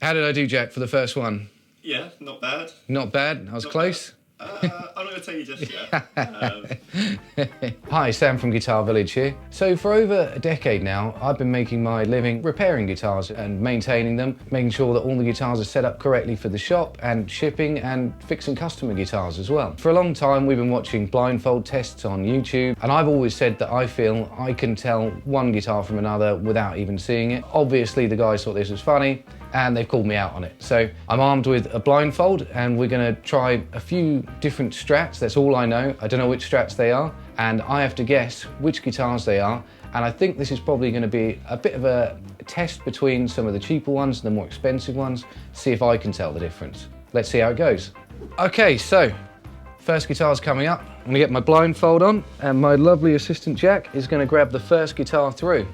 How did I do, Jack, for the first one? Yeah, not bad. Not bad? I was Not close? I'm not going to tell you just yet. Hi, Sam from Guitar Village here. So for over a decade now, I've been making my living repairing guitars and maintaining them, making sure that all the guitars are set up correctly for the shop and shipping and fixing customer guitars as well. For a long time, we've been watching Blindfold tests on YouTube, and I've always said that I feel I can tell one guitar from another without even seeing it. Obviously, the guys thought this was funny, and they've called me out on it. So I'm armed with a blindfold, and we're gonna try a few different Strats. That's all I know. I don't know which Strats they are, and I have to guess which guitars they are. And I think this is probably gonna be a bit of a test between some of the cheaper ones and the more expensive ones, see if I can tell the difference. Let's see how it goes. Okay, so first guitar's coming up. I'm gonna get my blindfold on, and my lovely assistant Jack is gonna grab the first guitar through.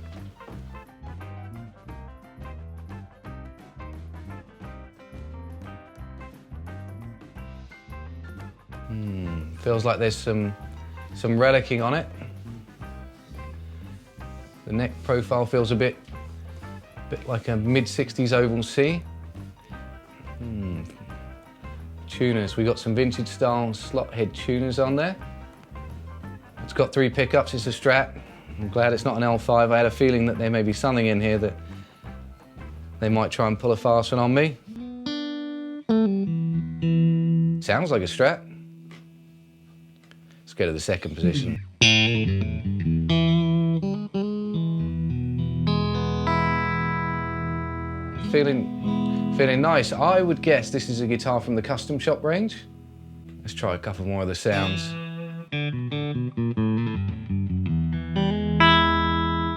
Feels like there's some relicing on it. The neck profile feels a bit like a mid-60s oval C. Tuners, we got some vintage style slot head tuners on there. It's got 3 pickups, it's a Strat. I'm glad it's not an L5. I had a feeling that there may be something in here that they might try and pull a fast one on me. Sounds like a Strat. Let's go to the second position. Feeling nice. I would guess this is a guitar from the custom shop range. Let's try a couple more of the sounds.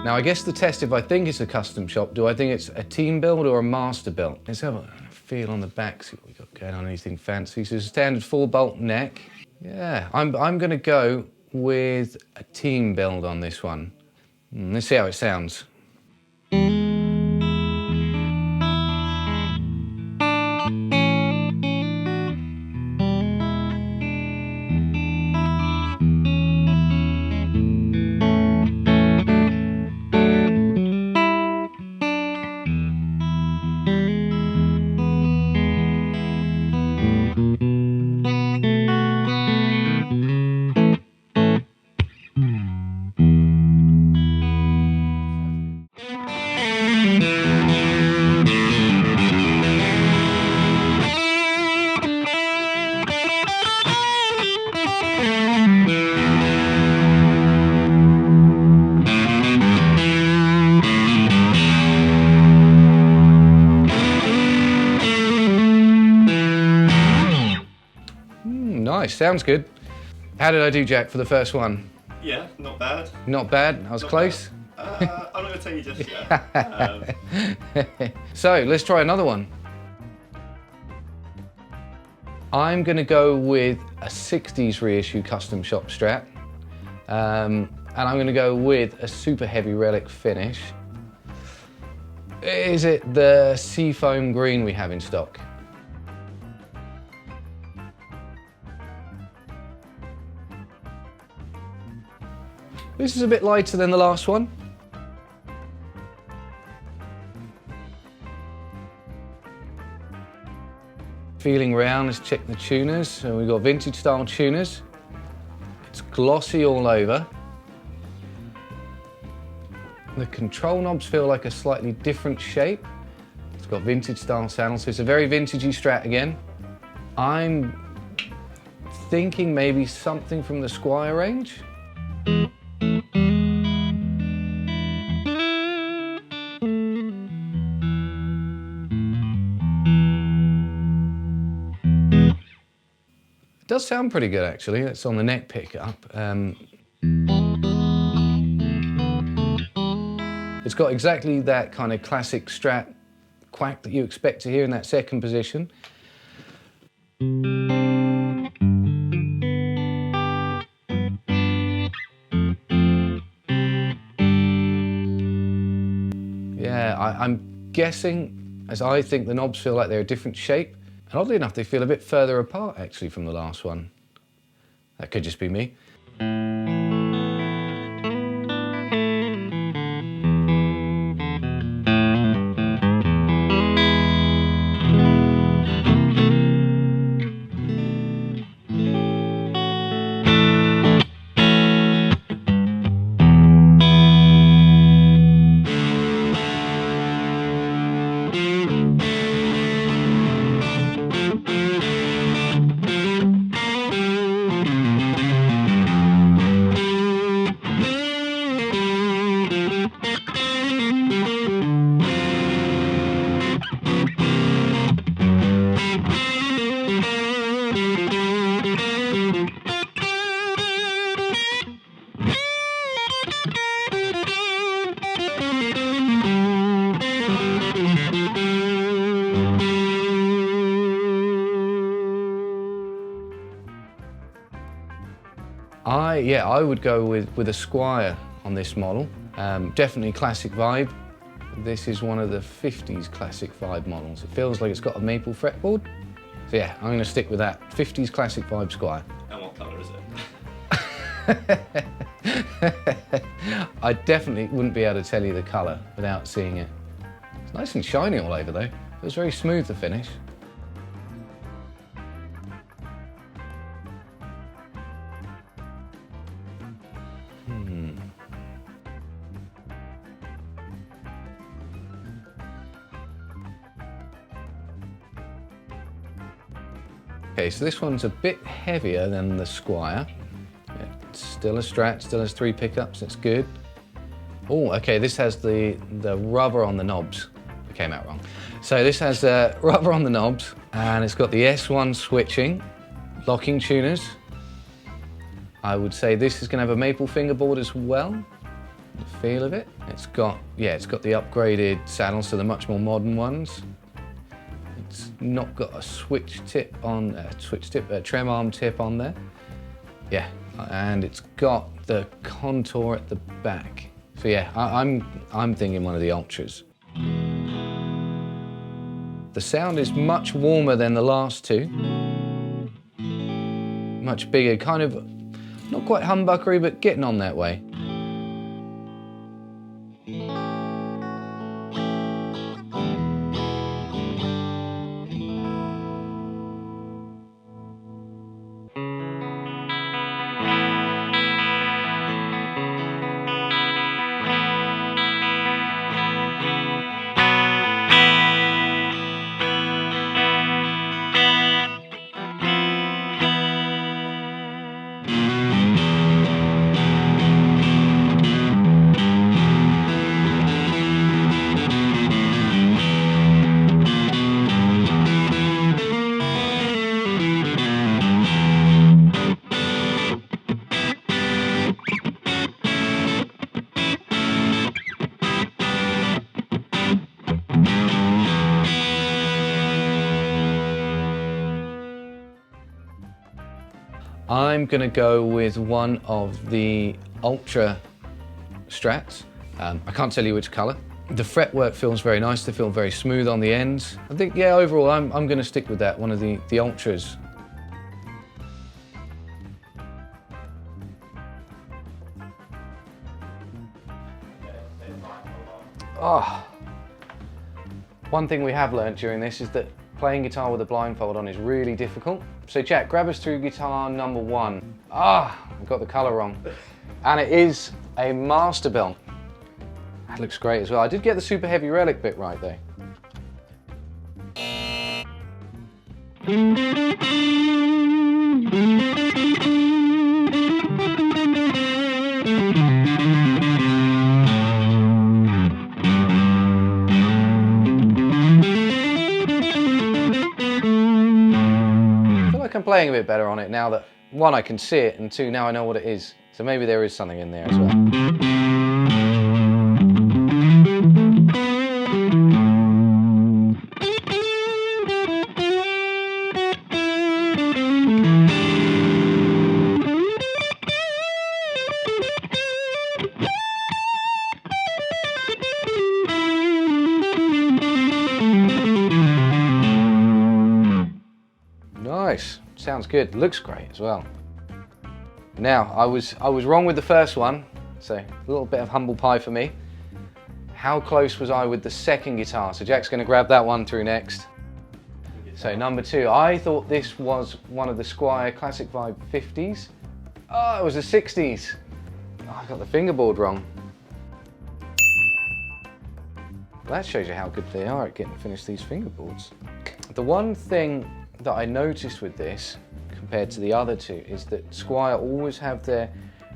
Now I guess the test, if I think it's a custom shop, do I think it's a team build or a Masterbuilt? Let's have a feel on the back, see what we got going on, anything fancy. So it's a standard 4-bolt neck. Yeah, I'm gonna go with a team build on this one. Let's see how it sounds. Nice, sounds good. How did I do, Jack, for the first one? Yeah, not bad. Not bad? I was close? I'm not going to tell you just yet. So, let's try another one. I'm going to go with a 60s reissue custom shop Strat. And I'm going to go with a super heavy Relic finish. Is it the seafoam green we have in stock? This is a bit lighter than the last one. Feeling round, let's check the tuners. So we've got vintage style tuners. It's glossy all over. The control knobs feel like a slightly different shape. It's got vintage style saddles, so it's a very vintagey Strat again. I'm thinking maybe something from the Squier range. It does sound pretty good, actually. It's on the neck pickup. It's got exactly that kind of classic Strat quack that you expect to hear in that second position. Yeah, I'm guessing, as I think the knobs feel like they're a different shape. And oddly enough, they feel a bit further apart, actually, from the last one. That could just be me. I would go with a Squier on this model. Definitely classic vibe. This is one of the 50s classic vibe models. It feels like it's got a maple fretboard. So yeah, I'm going to stick with that 50s classic vibe Squier. And what colour is it? I definitely wouldn't be able to tell you the colour without seeing it. It's nice and shiny all over though. It was very smooth, the finish. Okay, so this one's a bit heavier than the Squier. It's still a Strat, still has 3 pickups, that's good. Oh, okay, this has the rubber on the knobs. It came out wrong. So this has rubber on the knobs, and it's got the S1 switching, locking tuners. I would say this is going to have a maple fingerboard as well. The feel of it. It's got the upgraded saddles, so the much more modern ones. It's not got a trem arm tip on there. Yeah, and it's got the contour at the back. So yeah, I'm thinking one of the Ultras. The sound is much warmer than the last two. Much bigger, kind of, not quite humbuckery, but getting on that way. I'm going to go with one of the Ultra Strats. I can't tell you which colour. The fretwork feels very nice, they feel very smooth on the ends. I think, yeah, overall I'm going to stick with that, one of the Ultras. Oh. One thing we have learnt during this is that playing guitar with a blindfold on is really difficult. So Jack, grab us through guitar number 1. I got the colour wrong. And it is a Masterbuilt. That looks great as well. I did get the super heavy Relic bit right though. I'm playing a bit better on it now that, 1, I can see it, and 2, now I know what it is. So maybe there is something in there as well. Nice, sounds good, looks great as well. Now, I was wrong with the first one, so a little bit of humble pie for me. How close was I with the second guitar? So Jack's going to grab that one through next. So number 2, I thought this was one of the Squier Classic Vibe 50s. Oh, it was the 60s. Oh, I got the fingerboard wrong. Well, that shows you how good they are at getting to finish these fingerboards. The one thing that I noticed with this, compared to the other two, is that Squier always have their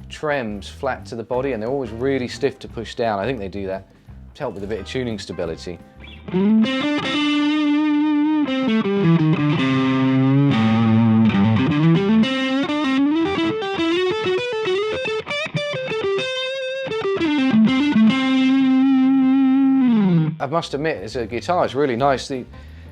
trems flat to the body and they're always really stiff to push down. I think they do that to help with a bit of tuning stability. I must admit, as a guitar, it's really nice.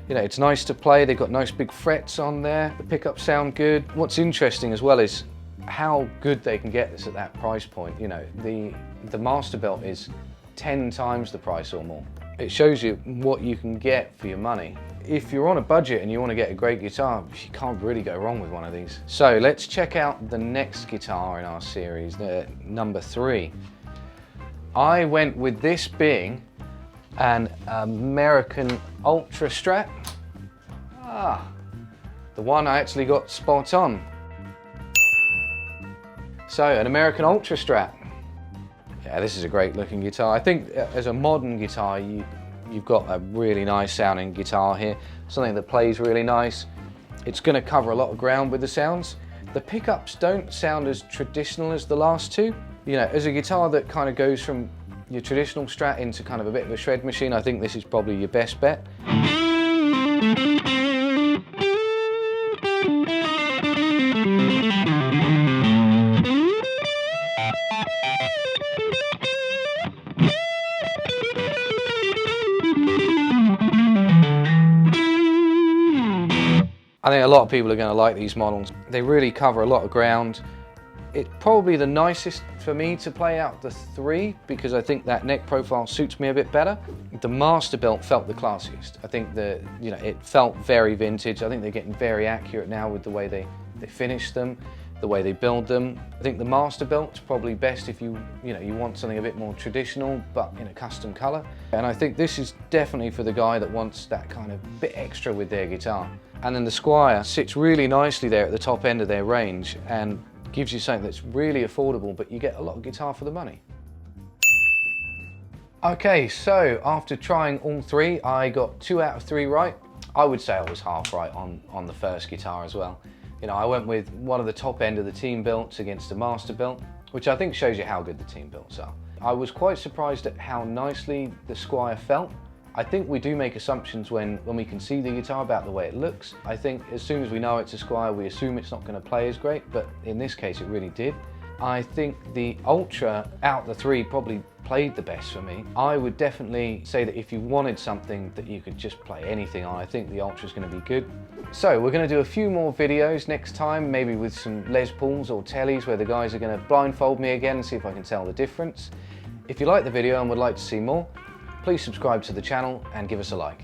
You know, it's nice to play. They've got nice big frets on there. The pickups sound good. What's interesting as well is how good they can get this at that price point. You know, the Masterbuilt is 10 times the price or more. It shows you what you can get for your money. If you're on a budget and you want to get a great guitar, you can't really go wrong with one of these. So let's check out the next guitar in our series, the number 3. I went with this being an American Ultra Strat. The one I actually got spot on. So, an American Ultra Strat. Yeah, this is a great looking guitar. I think as a modern guitar, you've got a really nice sounding guitar here. Something that plays really nice. It's going to cover a lot of ground with the sounds. The pickups don't sound as traditional as the last two. You know, as a guitar that kind of goes from your traditional Strat into kind of a bit of a shred machine, I think this is probably your best bet. I think a lot of people are going to like these models. They really cover a lot of ground. It's probably the nicest for me to play out the 3 because I think that neck profile suits me a bit better. The Masterbuilt felt the classiest. I think it felt very vintage. I think they're getting very accurate now with the way they finish them, the way they build them. I think the Masterbuilt's probably best if you want something a bit more traditional but in a custom color. And I think this is definitely for the guy that wants that kind of bit extra with their guitar. And then the Squier sits really nicely there at the top end of their range and gives you something that's really affordable, but you get a lot of guitar for the money. Okay, so after trying all 3, I got 2 out of 3 right. I would say I was half right on the first guitar as well. You know, I went with one of the top end of the team builds against the Masterbuilt, which I think shows you how good the team builds are. I was quite surprised at how nicely the Squier felt. I think we do make assumptions when we can see the guitar about the way it looks. I think as soon as we know it's a Squier, we assume it's not going to play as great, but in this case it really did. I think the Ultra out the 3 probably played the best for me. I would definitely say that if you wanted something that you could just play anything on, I think the Ultra is going to be good. So we're going to do a few more videos next time, maybe with some Les Pauls or Tellys where the guys are going to blindfold me again and see if I can tell the difference. If you like the video and would like to see more, please subscribe to the channel and give us a like.